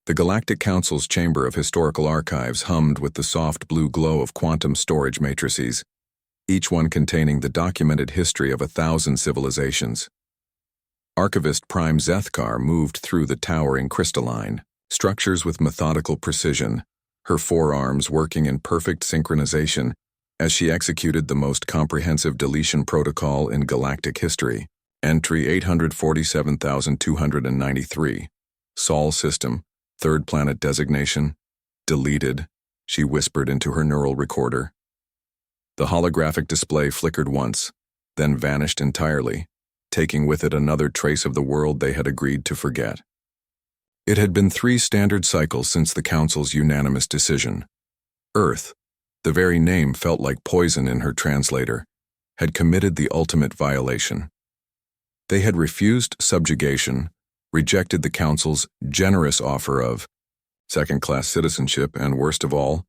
The Galactic Council's chamber of historical archives hummed with the soft blue glow of quantum storage matrices, each one containing the documented history of 1,000 civilizations. Archivist Prime Zethkar moved through the towering crystalline structures with methodical precision, her forearms working in perfect synchronization as she executed the most comprehensive deletion protocol in galactic history. Entry 847,293. Sol system, third planet designation. Deleted, she whispered into her neural recorder. The holographic display flickered once, then vanished entirely, taking with it another trace of the world they had agreed to forget. It had been 3 standard cycles since the Council's unanimous decision. Earth, the very name felt like poison in her translator, had committed the ultimate violation. They had refused subjugation, rejected the Council's generous offer of second-class citizenship, and worst of all,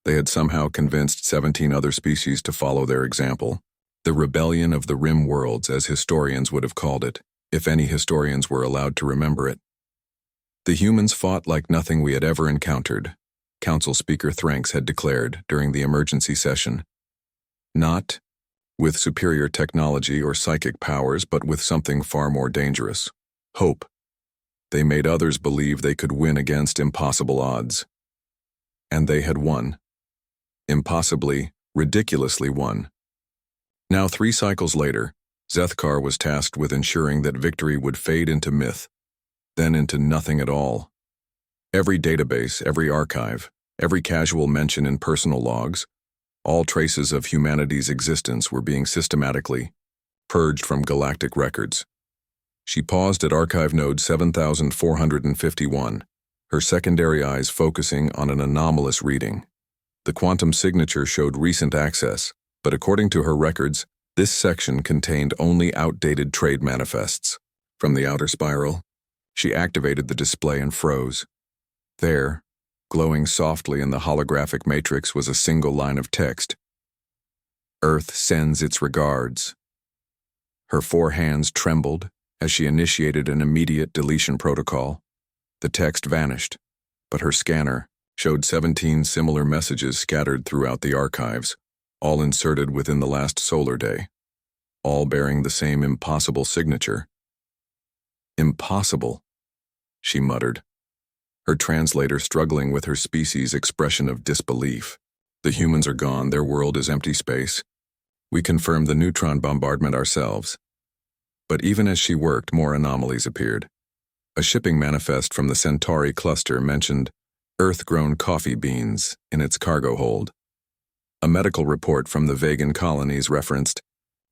they had somehow convinced 17 other species to follow their example. The rebellion of the Rim Worlds, as historians would have called it, if any historians were allowed to remember it. The humans fought like nothing we had ever encountered, Council Speaker Thranks had declared during the emergency session. Not with superior technology or psychic powers, but with something far more dangerous: hope. They made others believe they could win against impossible odds. And they had won. Impossibly, ridiculously won. Now 3 cycles later, Zethkar was tasked with ensuring that victory would fade into myth, then into nothing at all. Every database, every archive, every casual mention in personal logs, all traces of humanity's existence were being systematically purged from galactic records. She paused at archive node 7451, her secondary eyes focusing on an anomalous reading. The quantum signature showed recent access, but according to her records, this section contained only outdated trade manifests. From the outer spiral, she activated the display and froze. There, glowing softly in the holographic matrix, was a single line of text. Earth sends its regards. Her 4 hands trembled as she initiated an immediate deletion protocol. The text vanished, but her scanner showed 17 similar messages scattered throughout the archives, all inserted within the last solar day, all bearing the same impossible signature. Impossible, she muttered, her translator struggling with her species' expression of disbelief. The humans are gone, their world is empty space. We confirmed the neutron bombardment ourselves. But even as she worked, more anomalies appeared. A shipping manifest from the Centauri cluster mentioned Earth-grown coffee beans in its cargo hold. A medical report from the Vegan colonies referenced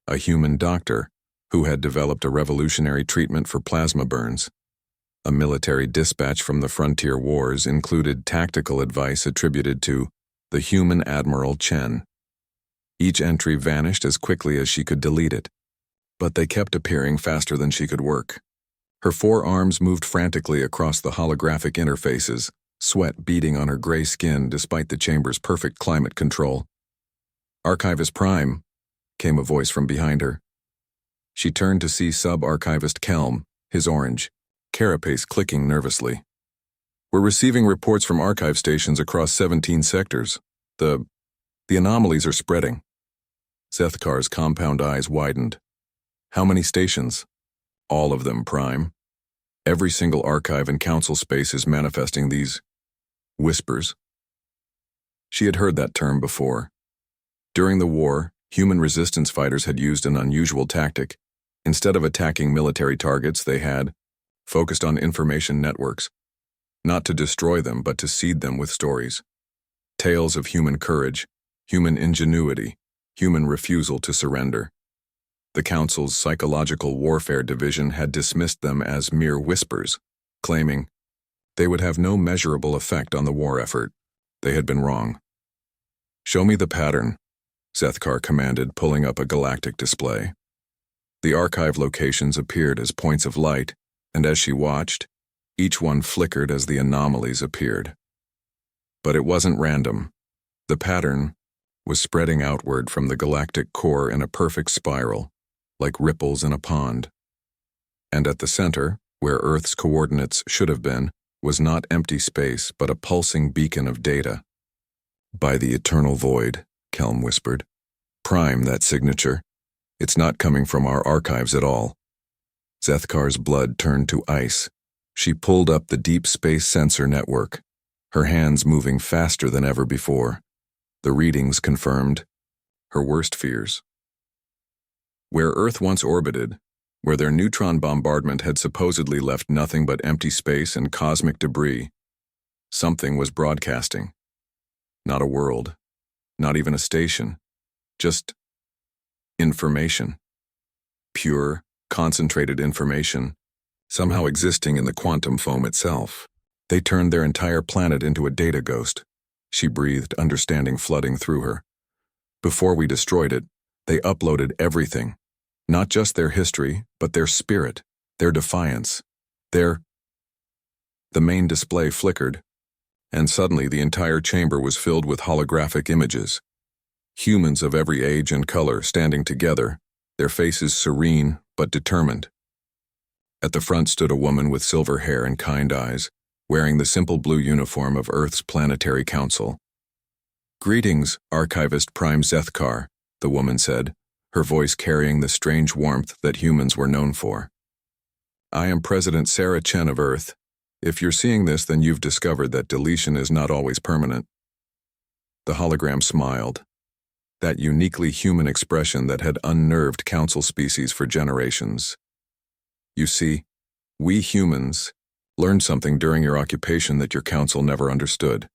a human doctor who had developed a revolutionary treatment for plasma burns. A military dispatch from the frontier wars included tactical advice attributed to the human Admiral Chen. Each entry vanished as quickly as she could delete it, but they kept appearing faster than she could work. Her 4 arms moved frantically across the holographic interfaces, sweat beading on her gray skin despite the chamber's perfect climate control. Archivist Prime, came a voice from behind her. She turned to see Sub-Archivist Kelm, his orange carapace clicking nervously. We're receiving reports from archive stations across 17 sectors. The anomalies are spreading. Zethkar's compound eyes widened. How many stations? All of them, Prime. Every single archive in Council space is manifesting these whispers. She had heard that term before. During the war, human resistance fighters had used an unusual tactic. Instead of attacking military targets, they had focused on information networks, not to destroy them, but to seed them with stories. Tales of human courage, human ingenuity, human refusal to surrender. The Council's Psychological Warfare Division had dismissed them as mere whispers, claiming they would have no measurable effect on the war effort. They had been wrong. Show me the pattern, Zethkar commanded, pulling up a galactic display. The archive locations appeared as points of light, and as she watched, each one flickered as the anomalies appeared. But it wasn't random. The pattern was spreading outward from the galactic core in a perfect spiral, like ripples in a pond. And at the center, where Earth's coordinates should have been, was not empty space, but a pulsing beacon of data. By the eternal void, Kelm whispered. Prime that signature. It's not coming from our archives at all. Zethkar's blood turned to ice. She pulled up the deep space sensor network, her hands moving faster than ever before. The readings confirmed her worst fears. Where Earth once orbited, where their neutron bombardment had supposedly left nothing but empty space and cosmic debris, something was broadcasting. Not a world, not even a station, just information. Pure, concentrated information, somehow existing in the quantum foam itself. They turned their entire planet into a data ghost. She breathed, understanding flooding through her. Before we destroyed it, they uploaded everything. Not just their history, but their spirit, their defiance, The main display flickered, and suddenly the entire chamber was filled with holographic images. Humans of every age and color standing together, their faces serene but determined. At the front stood a woman with silver hair and kind eyes, wearing the simple blue uniform of Earth's planetary council. Greetings, Archivist Prime Zethkar, the woman said, her voice carrying the strange warmth that humans were known for. I am President Sarah Chen of Earth. If you're seeing this, then you've discovered that deletion is not always permanent. The hologram smiled, that uniquely human expression that had unnerved council species for generations. You see, we humans learned something during your occupation that your council never understood.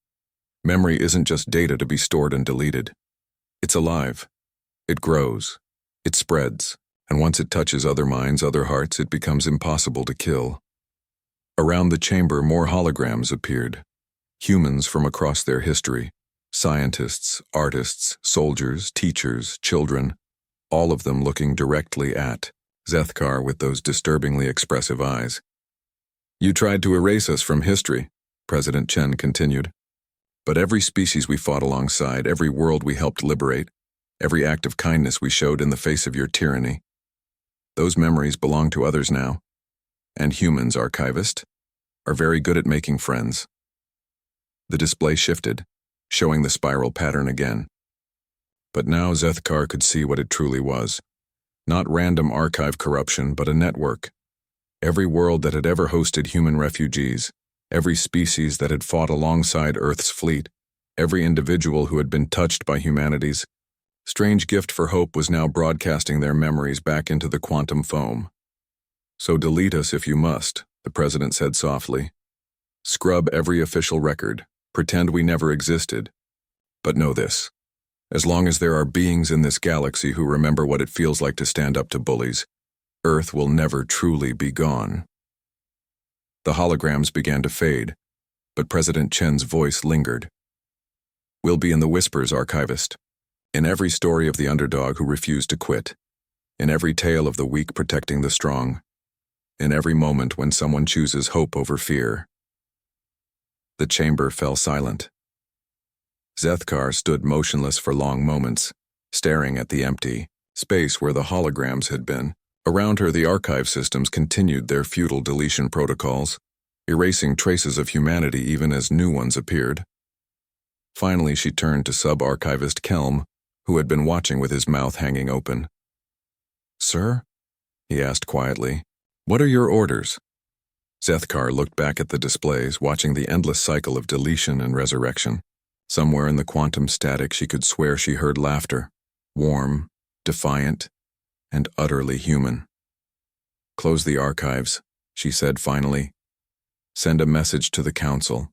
Memory isn't just data to be stored and deleted. It's alive. It grows. It spreads. And once it touches other minds, other hearts, it becomes impossible to kill. Around the chamber, more holograms appeared. Humans from across their history. Scientists, artists, soldiers, teachers, children, all of them looking directly at Zethkar with those disturbingly expressive eyes. You tried to erase us from history, President Chen continued. But every species we fought alongside, every world we helped liberate, every act of kindness we showed in the face of your tyranny, those memories belong to others now. And humans, Archivist, are very good at making friends. The display shifted, showing the spiral pattern again. But now Zethkar could see what it truly was. Not random archive corruption, but a network. Every world that had ever hosted human refugees, every species that had fought alongside Earth's fleet, every individual who had been touched by humanity's strange gift for hope was now broadcasting their memories back into the quantum foam. So delete us if you must, the president said softly. Scrub every official record, pretend we never existed. But know this. As long as there are beings in this galaxy who remember what it feels like to stand up to bullies, Earth will never truly be gone. The holograms began to fade, but President Chen's voice lingered. We'll be in the whispers, Archivist. In every story of the underdog who refused to quit. In every tale of the weak protecting the strong. In every moment when someone chooses hope over fear. The chamber fell silent. Zethkar stood motionless for long moments, staring at the empty space where the holograms had been. Around her, the archive systems continued their futile deletion protocols, erasing traces of humanity even as new ones appeared. Finally, she turned to Sub-Archivist Kelm, who had been watching with his mouth hanging open. Sir? He asked quietly. What are your orders? Zethkar looked back at the displays, watching the endless cycle of deletion and resurrection. Somewhere in the quantum static, she could swear she heard laughter, warm, defiant, and utterly human. Close the archives, she said finally. Send a message to the council.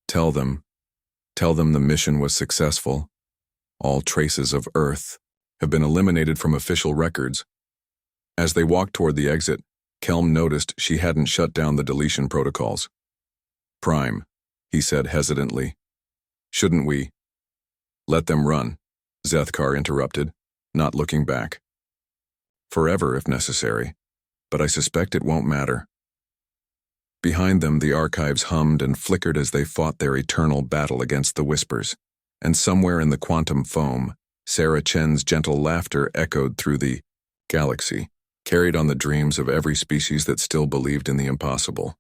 Tell them the mission was successful. All traces of Earth have been eliminated from official records. As they walked toward the exit, Kelm noticed she hadn't shut down the deletion protocols. Prime, he said hesitantly. Shouldn't we? Let them run, Zethkar interrupted, not looking back. Forever if necessary, but I suspect it won't matter. Behind them, the archives hummed and flickered as they fought their eternal battle against the whispers, and somewhere in the quantum foam, Sarah Chen's gentle laughter echoed through the galaxy, carried on the dreams of every species that still believed in the impossible.